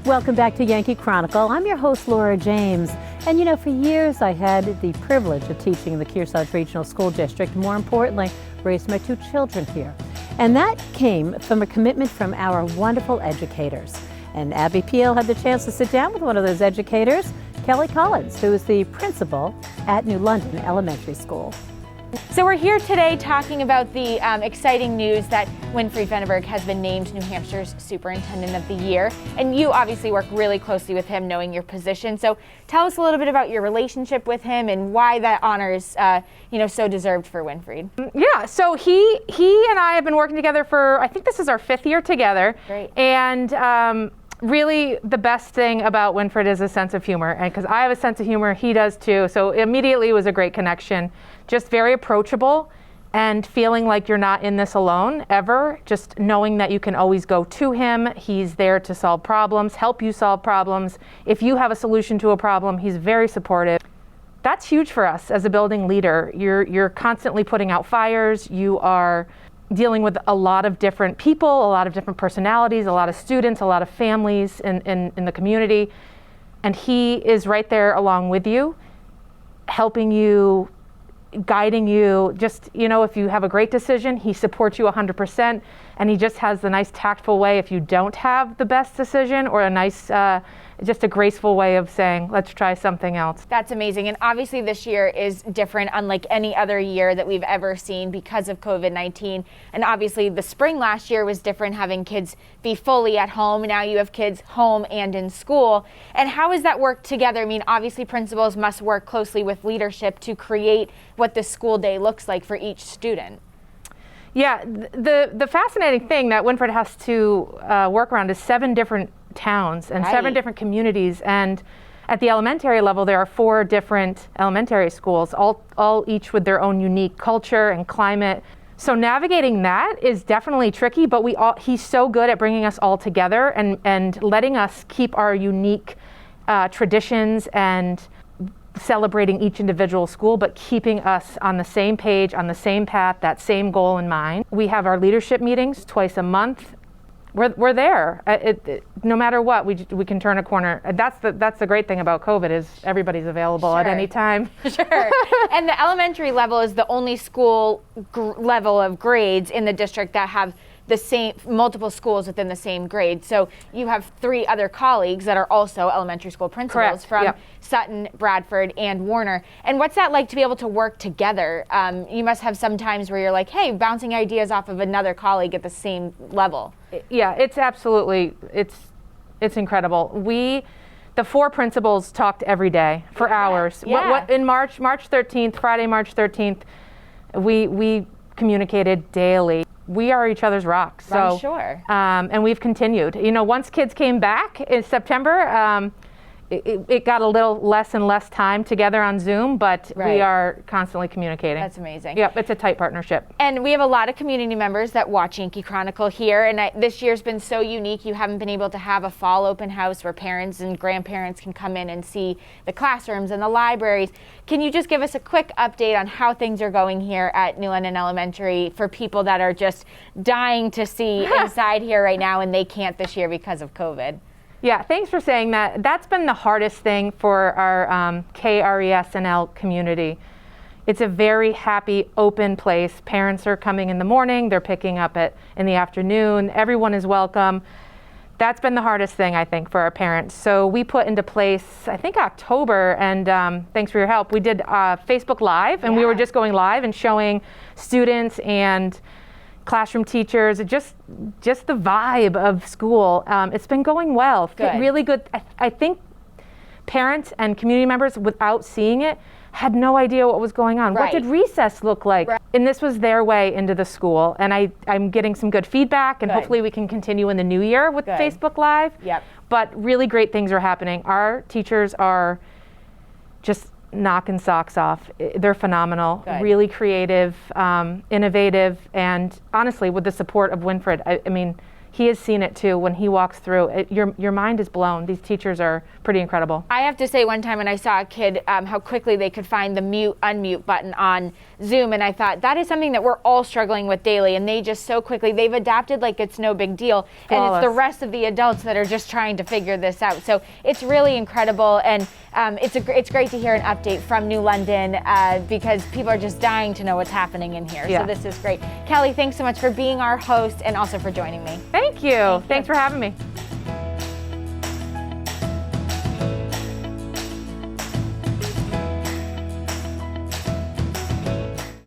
Welcome back to Yankee Chronicle. I'm your host, Laura James. And you know, for years I had the privilege of teaching in the Kearsarge Regional School District. More importantly, raised my 2 children here. And that came from a commitment from our wonderful educators. And Abby Peel had the chance to sit down with one of those educators, Kelly Collins, who is the principal at New London Elementary School. So we're here today talking about the exciting news that Winfried Feneberg has been named New Hampshire's Superintendent of the Year. And you obviously work really closely with him, knowing your position. So tell us a little bit about your relationship with him and why that honor is so deserved for Winfried. Yeah, so he and I have been working together for, I think this is our 5th year together. Great. And really the best thing about Winfried is a sense of humor. And because I have a sense of humor, he does too. So immediately it was a great connection. Just very approachable and feeling like you're not in this alone ever. Just knowing that you can always go to him. He's there to solve problems, help you solve problems. If you have a solution to a problem, he's very supportive. That's huge for us as a building leader. You're constantly putting out fires. You are dealing with a lot of different people, a lot of different personalities, a lot of students, a lot of families in the community. And he is right there along with you, helping you, guiding you. Just, if you have a great decision, he supports you 100%. And he just has the nice tactful way if you don't have the best decision, or a nice, just a graceful way of saying, let's try something else. That's amazing. And obviously this year is different, unlike any other year that we've ever seen because of COVID-19. And obviously the spring last year was different, having kids be fully at home. Now you have kids home and in school. And how has that worked together? I mean, obviously principals must work closely with leadership to create what the school day looks like for each student. Yeah, the fascinating thing that Winfried has to work around is 7 different towns and 7 different communities. And at the elementary level, there are 4 different elementary schools, all each with their own unique culture and climate. So navigating that is definitely tricky, but he's so good at bringing us all together and letting us keep our unique traditions and celebrating each individual school, but keeping us on the same page, on the same path, that same goal in mind. We have our leadership meetings twice a month. We're there. No matter what, we can turn a corner. That's the great thing about COVID is everybody's available at any time. Sure. And the elementary level is the only school level of grades in the district that have the same multiple schools within the same grade. So you have 3 other colleagues that are also elementary school principals. Correct. From Sutton, Bradford, and Warner. And what's that like to be able to work together? You must have some times where you're like, hey, bouncing ideas off of another colleague at the same level. Yeah, it's absolutely, it's incredible. The 4 principals talked every day for hours. Yeah. In March 13th, Friday, March 13th, we communicated daily. We are each other's rocks. So, I'm sure. And we've continued. Once kids came back in September, it got a little less and less time together on Zoom, but we are constantly communicating. That's amazing. Yep, it's a tight partnership. And we have a lot of community members that watch Yankee Chronicle here, and this year's been so unique. You haven't been able to have a fall open house where parents and grandparents can come in and see the classrooms and the libraries. Can you just give us a quick update on how things are going here at New London Elementary for people that are just dying to see inside here right now and they can't this year because of COVID? Yeah, thanks for saying that. That's been the hardest thing for our KRES and L community. It's a very happy, open place. Parents are coming in the morning, they're picking up in the afternoon. Everyone is welcome. That's been the hardest thing, I think, for our parents. So we put into place, I think October, and thanks for your help, we did Facebook Live, and we were just going live and showing students and classroom teachers, just the vibe of school. It's been going well. Good. Really good. I think parents and community members, without seeing it, had no idea what was going on. What did recess look like? And this was their way into the school. And I'm getting some good feedback, and hopefully we can continue in the new year with Facebook Live. Yep. But really great things are happening. Our teachers are just knocking socks off. They're phenomenal, really creative, innovative, and honestly, with the support of Winfried, I mean, he has seen it too. When he walks through, your mind is blown. These teachers are pretty incredible. I have to say, one time when I saw a kid, how quickly they could find the mute, unmute button on Zoom, and I thought that is something that we're all struggling with daily, and they just so quickly, they've adapted like it's no big deal. And Flawless. it's the rest of the adults that are just trying to figure this out. So it's really incredible, and it's great to hear an update from New London because people are just dying to know what's happening in here. Yeah. So this is great. Kelly, thanks so much for being our host and also for joining me. Thank you. Thanks for having me.